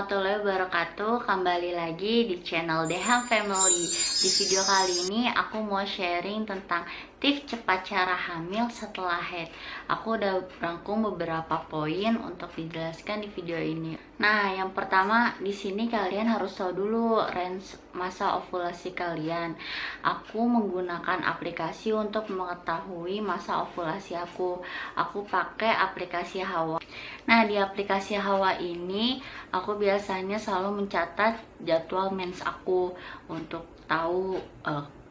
warahmatullahi wabarakatuh. Kembali lagi di channel Deham Family. Di video kali ini aku mau sharing tentang tips cepat cara hamil setelah haid. Aku udah rangkum beberapa poin untuk dijelaskan di video ini. Nah, yang pertama di sini kalian harus tahu dulu range masa ovulasi kalian. Aku menggunakan aplikasi untuk mengetahui masa ovulasi aku. Aku pakai aplikasi Hawa. Nah, di aplikasi Hawa ini aku biasanya selalu mencatat jadwal mens aku untuk tahu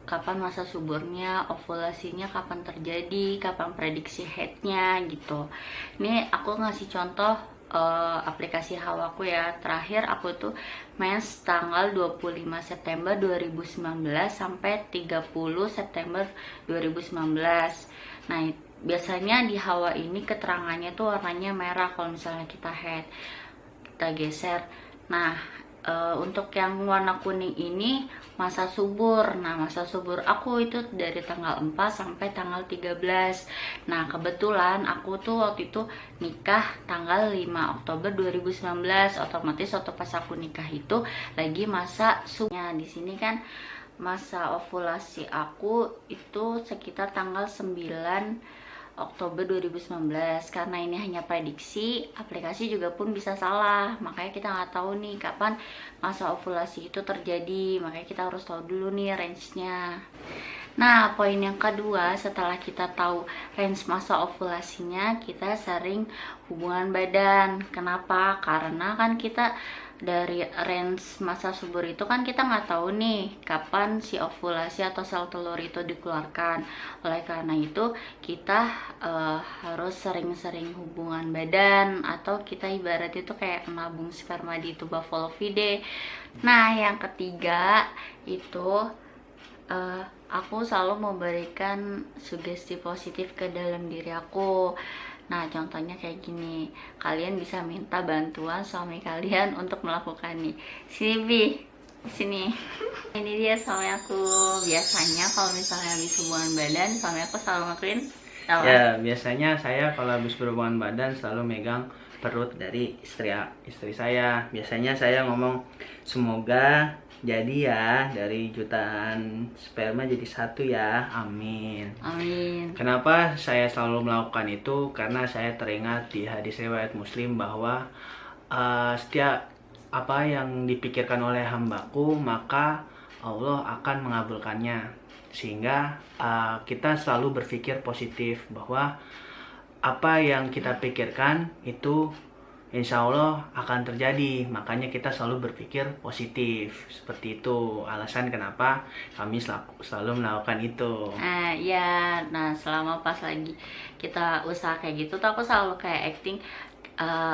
kapan masa suburnya, ovulasinya kapan terjadi, kapan prediksi haidnya gitu. Ini aku ngasih contoh aplikasi Hawaku ya. Terakhir aku tuh mens tanggal 25 September 2019 sampai 30 September 2019. Nah, biasanya di Hawa ini keterangannya tuh warnanya merah kalau misalnya kita haid. Kita geser. Nah, untuk yang warna kuning ini masa subur. Nah, masa subur aku itu dari tanggal 4 sampai tanggal 13. Nah, kebetulan aku tuh waktu itu nikah tanggal 5 Oktober 2019. Otomatis waktu pas aku nikah itu lagi masa suburnya. Di sini kan masa ovulasi aku itu sekitar tanggal 9 Oktober 2019. Karena ini hanya prediksi, aplikasi juga pun bisa salah, makanya kita nggak tahu nih kapan masa ovulasi itu terjadi, makanya kita harus tahu dulu nih range-nya. Nah, poin yang kedua, setelah kita tahu range masa ovulasinya, kita sering hubungan badan. Kenapa? Karena kan kita dari range masa subur itu kan kita nggak tahu nih kapan si ovulasi atau sel telur itu dikeluarkan. Oleh karena itu kita harus sering-sering hubungan badan, atau kita ibarat itu kayak nabung sperma di tuba Volvide. Nah, yang ketiga itu aku selalu memberikan sugesti positif ke dalam diri aku. Nah, contohnya kayak gini, kalian bisa minta bantuan suami kalian untuk melakukan nih. Sini Bi, sini. Ini dia suami aku. Biasanya kalau misalnya habis hubungan badan, suami aku selalu ngelakuin apa? Ya, biasanya saya kalau habis berhubungan badan selalu megang perut dari istri saya. Biasanya saya ngomong, semoga jadi ya, dari jutaan sperma jadi satu ya, amin. Amin. Kenapa saya selalu melakukan itu? Karena saya teringat di hadis riwayat Muslim bahwa setiap apa yang dipikirkan oleh hambaku maka Allah akan mengabulkannya. Sehingga kita selalu berpikir positif bahwa apa yang kita pikirkan itu insya Allah akan terjadi. Makanya kita selalu berpikir positif. Seperti itu alasan kenapa kami selalu melakukan itu. Ya, nah selama pas lagi kita usaha kayak gitu tuh aku selalu kayak acting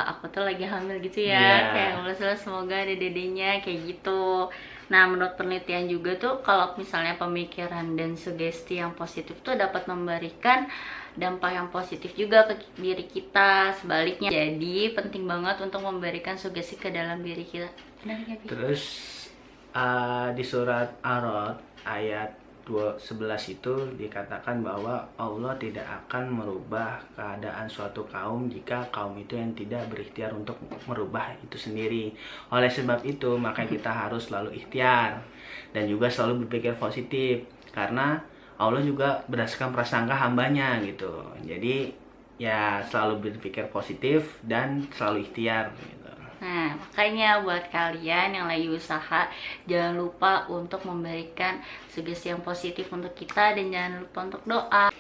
aku tuh lagi hamil gitu ya, kayak mulai semoga ada dedenya kayak gitu. Nah, menurut penelitian juga tuh kalau misalnya pemikiran dan sugesti yang positif tuh dapat memberikan dampak yang positif juga ke diri kita, sebaliknya. Jadi penting banget untuk memberikan sugesti ke dalam diri kita. Terus di surat Ar-Ra'd ayat 11 itu dikatakan bahwa Allah tidak akan merubah keadaan suatu kaum jika kaum itu yang tidak berikhtiar untuk merubah itu sendiri. Oleh sebab itu maka kita harus selalu ikhtiar dan juga selalu berpikir positif, karena Allah juga berdasarkan prasangka hambanya gitu. Jadi ya selalu berpikir positif dan selalu ikhtiar gitu. Nah, makanya buat kalian yang lagi usaha, jangan lupa untuk memberikan sugesti yang positif untuk kita, dan jangan lupa untuk doa.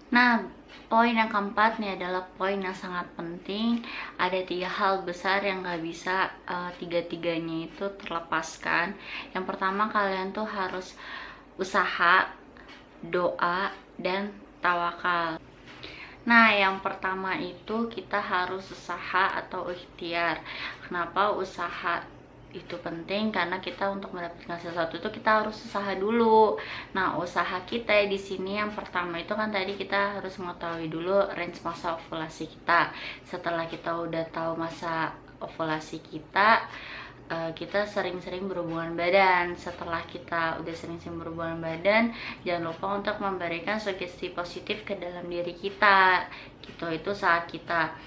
Nah, poin yang keempat nih adalah poin yang sangat penting. Ada 3 hal besar yang gak bisa tiga-tiganya itu terlepaskan. Yang pertama, kalian tuh harus usaha, doa, dan tawakal. Nah, yang pertama itu kita harus usaha atau ikhtiar. Kenapa usaha itu penting? Karena kita untuk mendapatkan sesuatu itu kita harus usaha dulu. Nah, usaha kita di sini yang pertama itu kan tadi kita harus mengetahui dulu range masa ovulasi kita. Setelah kita udah tahu masa ovulasi kita, kita sering-sering berhubungan badan. Setelah kita udah sering-sering berhubungan badan, jangan lupa untuk memberikan sugesti positif ke dalam diri kita gitu. Itu saat kita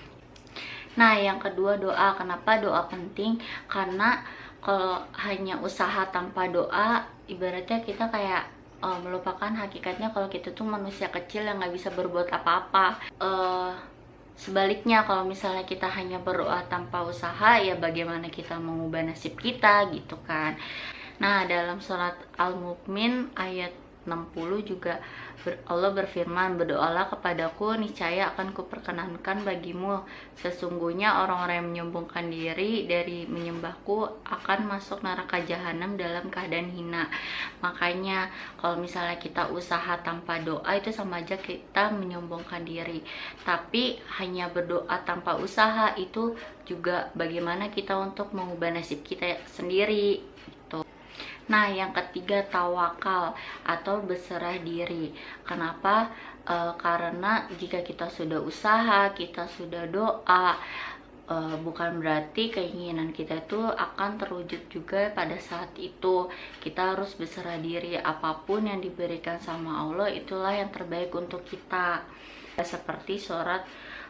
Nah, yang kedua doa. Kenapa doa penting? Karena kalau hanya usaha tanpa doa, ibaratnya kita kayak melupakan hakikatnya kalau kita tuh manusia kecil yang nggak bisa berbuat apa-apa. Sebaliknya, kalau misalnya kita hanya berdoa tanpa usaha, ya bagaimana kita mengubah nasib kita gitu kan. Nah, dalam surat Al-Mu'min ayat 60 juga Allah berfirman, berdoalah kepadaku, niscaya akan kuperkenankan bagimu. Sesungguhnya orang-orang yang menyombongkan diri dari menyembahku akan masuk neraka jahanam dalam keadaan hina. Makanya kalau misalnya kita usaha tanpa doa, itu sama aja kita menyombongkan diri. Tapi hanya berdoa tanpa usaha, itu juga bagaimana kita untuk mengubah nasib kita sendiri gitu. Nah, yang ketiga tawakal atau berserah diri. Kenapa? Karena jika kita sudah usaha, kita sudah doa, bukan berarti keinginan kita itu akan terwujud juga pada saat itu. Kita harus berserah diri, apapun yang diberikan sama Allah itulah yang terbaik untuk kita. Seperti surat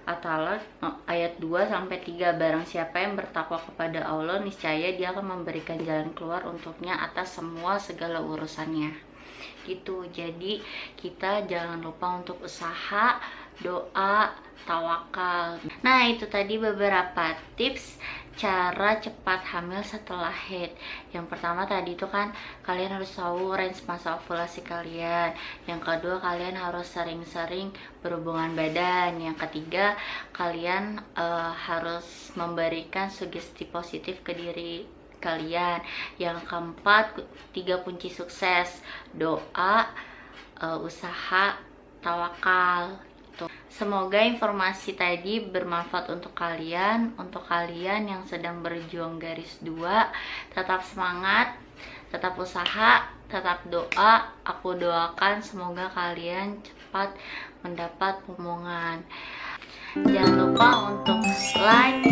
At-Talaq ayat 2-3, barang siapa yang bertakwa kepada Allah, niscaya dia akan memberikan jalan keluar untuknya atas semua segala urusannya gitu. Jadi kita jangan lupa untuk usaha, doa, tawakal. Nah, itu tadi beberapa tips cara cepat hamil setelah haid. Yang pertama tadi itu kan kalian harus tahu range masa ovulasi kalian. Yang kedua, kalian harus sering-sering berhubungan badan. Yang ketiga, kalian harus memberikan sugesti positif ke diri kalian. Yang keempat, 3 kunci sukses: doa, usaha, tawakal. Semoga informasi tadi bermanfaat untuk kalian yang sedang berjuang garis 2. Tetap semangat, tetap usaha, tetap doa. Aku doakan semoga kalian cepat mendapat omongan. Jangan lupa untuk like,